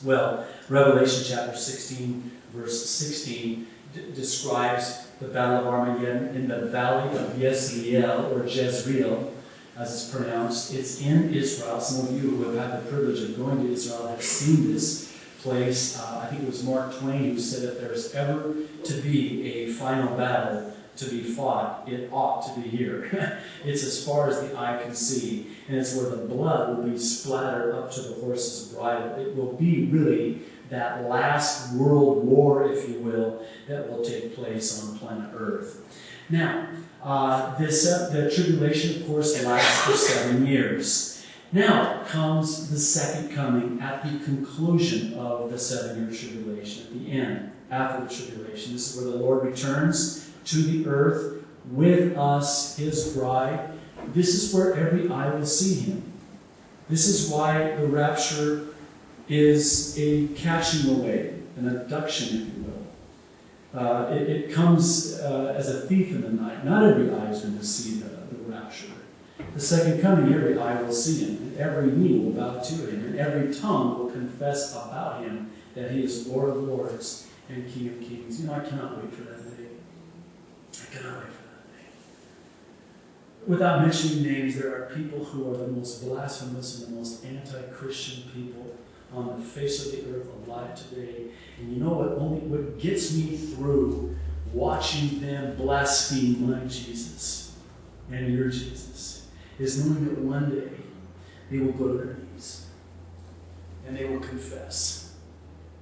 Well, Revelation chapter 16, verse 16, describes the Battle of Armageddon in the valley of Jezreel, or Jezreel, as it's pronounced. It's in Israel. Some of you who have had the privilege of going to Israel have seen this place. I think it was Mark Twain who said if there's ever to be a final battle to be fought, it ought to be here. It's as far as the eye can see, and it's where the blood will be splattered up to the horse's bridle. It will be really that last world war, if you will, that will take place on planet Earth. Now, the tribulation, of course, lasts for 7 years. Now comes the second coming at the conclusion of the 7-year tribulation, at the end, after the tribulation. This is where the Lord returns to the earth with us, his bride. This is where every eye will see him. This is why the rapture is a catching away, an abduction, if you will. It comes as a thief in the night. Not every eye is going to see the rapture. The second coming, every eye will see him, and every knee will bow to him, and every tongue will confess about him that he is Lord of lords and King of kings. You know, I cannot wait for that day. I cannot wait for that day. Without mentioning names, there are people who are the most blasphemous and the most anti-Christian people on the face of the earth alive today. And you know what gets me through watching them blaspheme my Jesus and your Jesus is knowing that one day they will go to their knees and they will confess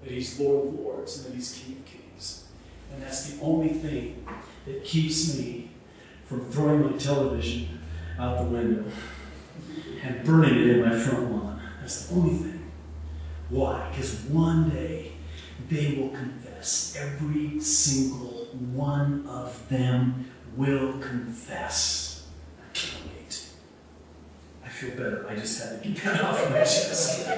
that he's Lord of lords and that he's King of kings. And that's the only thing that keeps me from throwing my television out the window and burning it in my front lawn. That's the only thing. Why? Because one day they will confess. Every single one of them will confess. I can't wait. I feel better. I just had to get that off my chest.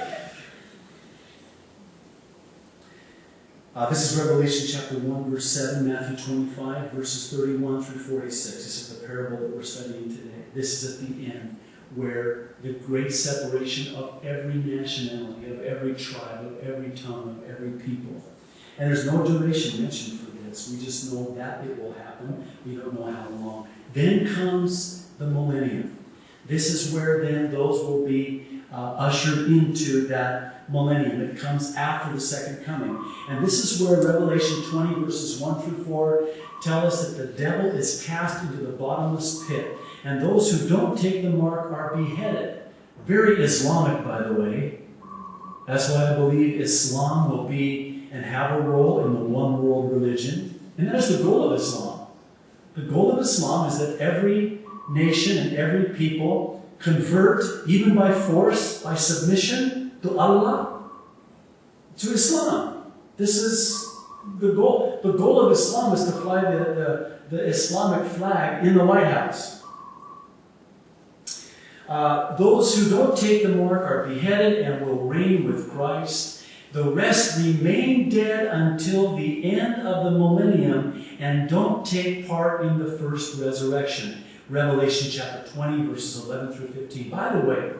This is Revelation chapter 1, verse 7, Matthew 25, verses 31 through 46. This is the parable that we're studying today. This is at the end, where the great separation of every nationality, of every tribe, of every tongue, of every people. And there's no duration mentioned for this. We just know that it will happen. We don't know how long. Then comes the millennium. This is where then those will be ushered into that millennium. It comes after the second coming. And this is where Revelation 20, verses 1 through 4, tell us that the devil is cast into the bottomless pit. And those who don't take the mark are beheaded. Very Islamic, by the way. That's why I believe Islam will be and have a role in the one world religion. And that is the goal of Islam. The goal of Islam is that every nation and every people convert, even by force, by submission to Allah, to Islam. This is the goal. The goal of Islam is to fly the Islamic flag in the White House. Those who don't take the mark are beheaded and will reign with Christ. The rest remain dead until the end of the millennium and don't take part in the first resurrection. Revelation chapter 20, verses 11 through 15. By the way,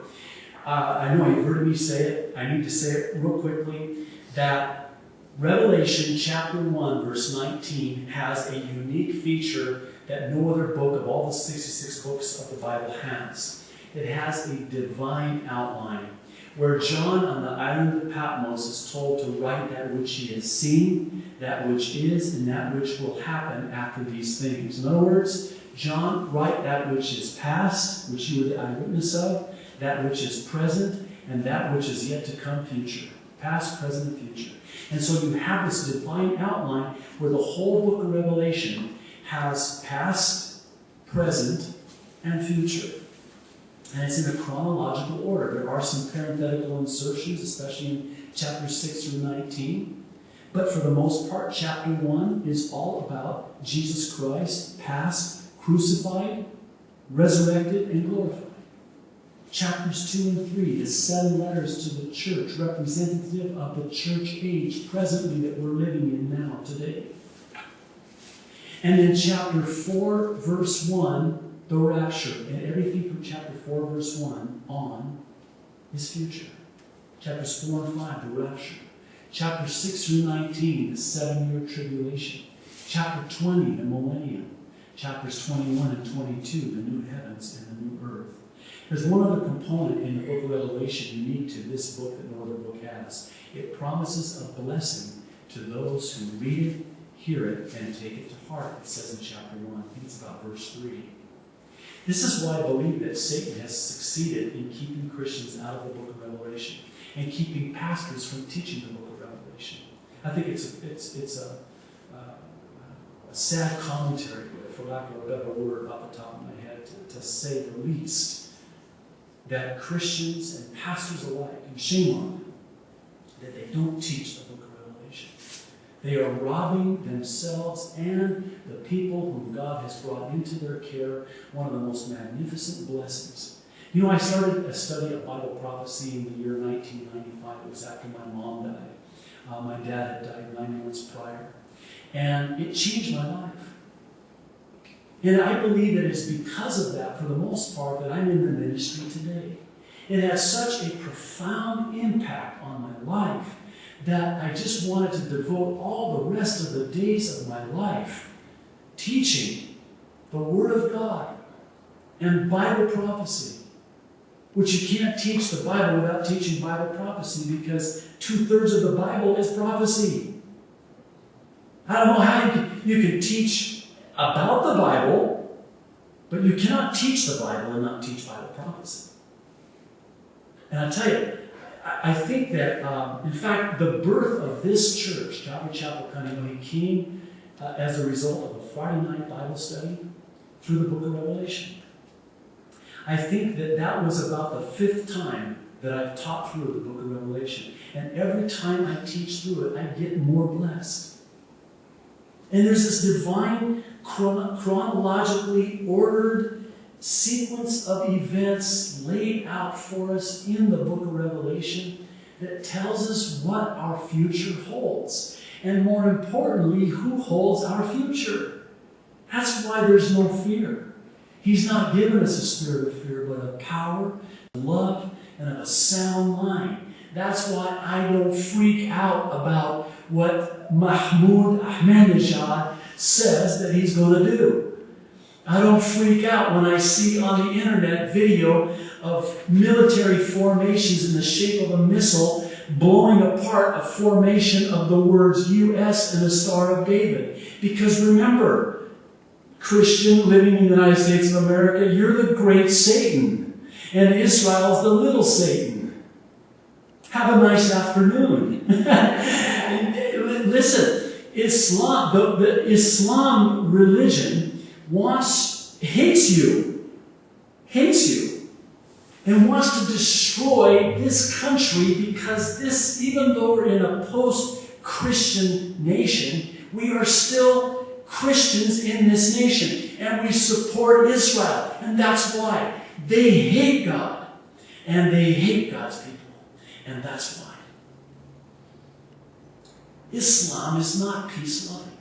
I know you've heard me say it. I need to say it real quickly, that Revelation chapter 1, verse 19 has a unique feature that no other book of all the 66 books of the Bible has. It has a divine outline, where John on the island of Patmos is told to write that which he has seen, that which is, and that which will happen after these things. In other words, John, write that which is past, which you were the eyewitness of, that which is present, and that which is yet to come future. Past, present, and future. And so you have this divine outline where the whole book of Revelation has past, present, and future. And it's in a chronological order. There are some parenthetical insertions, especially in chapters 6 through 19. But for the most part, chapter 1 is all about Jesus Christ, past, crucified, resurrected, and glorified. Chapters 2 and 3, the 7 letters to the church, representative of the church age presently that we're living in now, today. And then chapter 4, verse 1, the rapture. And everything from chapter 4, verse 1 on is future. Chapters 4 and 5, the rapture. Chapters 6 through 19, the 7-year tribulation. Chapter 20, the millennium. Chapters 21 and 22, the new heavens and the new earth. There's one other component in the book of Revelation unique to this book that no other book has. It promises a blessing to those who read it, hear it, and take it to heart. It says in chapter 1. I think it's about verse 3. This is why I believe that Satan has succeeded in keeping Christians out of the book of Revelation and keeping pastors from teaching the book of Revelation. I think it's a sad commentary, for lack of a better word off the top of my head, to say the least, that Christians and pastors alike, and shame on them, that they don't teach the book of Revelation. They are robbing themselves and the people whom God has brought into their care, one of the most magnificent blessings. You know, I started a study of Bible prophecy in the year 1995. It was after my mom died. My dad had died 9 months prior. And it changed my life. And I believe that it's because of that, for the most part, that I'm in the ministry today. It has such a profound impact on my life that I just wanted to devote all the rest of the days of my life teaching the Word of God and Bible prophecy, which you can't teach the Bible without teaching Bible prophecy, because 2/3 of the Bible is prophecy. I don't know how you can teach about the Bible, but you cannot teach the Bible and not teach Bible prophecy. And I tell you, I think that, in fact, the birth of this church, Calvary Chapel Kaneohe, came as a result of a Friday night Bible study through the book of Revelation. I think that that was about the 5th time that I've taught through the book of Revelation. And every time I teach through it, I get more blessed. And there's this divine, chronologically ordered sequence of events laid out for us in the book of Revelation that tells us what our future holds. And more importantly, who holds our future. That's why there's no fear. He's not given us a spirit of fear, but of power, love, and of a sound mind. That's why I don't freak out about what Mahmoud Ahmadinejad says that he's going to do. I don't freak out when I see on the internet video of military formations in the shape of a missile blowing apart a formation of the words U.S. and the Star of David. Because remember, Christian living in the United States of America, you're the great Satan, and Israel's the little Satan. Have a nice afternoon. Listen, Islam, the Islam religion hates you, and wants to destroy this country, because this, even though we're in a post-Christian nation, we are still Christians in this nation, and we support Israel, and that's why they hate God, and they hate God's people, and that's why. Islam is not peace-loving.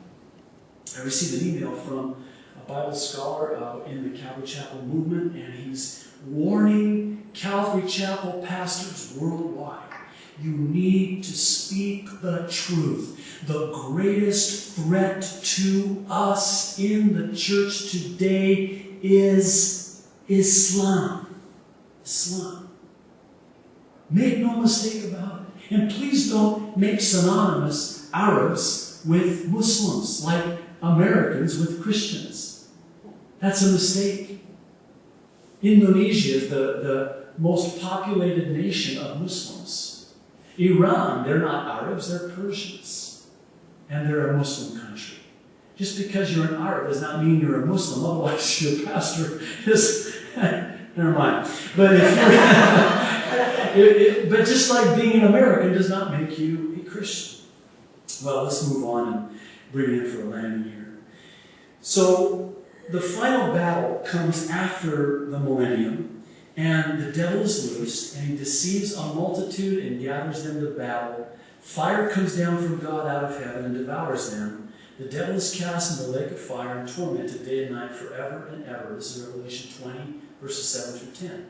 I received an email from a Bible scholar in the Calvary Chapel movement, and he's warning Calvary Chapel pastors worldwide. You need to speak the truth. The greatest threat to us in the church today is Islam. Islam. Make no mistake about it. And please don't make synonymous Arabs with Muslims, like Americans with Christians. That's a mistake. Indonesia is the most populated nation of Muslims. Iran, they're not Arabs, they're Persians. And they're a Muslim country. Just because you're an Arab does not mean you're a Muslim, otherwise your pastor is... Never mind. But if you're... but just like being an American does not make you a Christian. Well, let's move on and bring it in for a landing here. So, the final battle comes after the millennium, and the devil is loosed, and he deceives a multitude and gathers them to battle. Fire comes down from God out of heaven and devours them. The devil is cast in the lake of fire and tormented day and night forever and ever. This is Revelation 20, verses 7 through 10.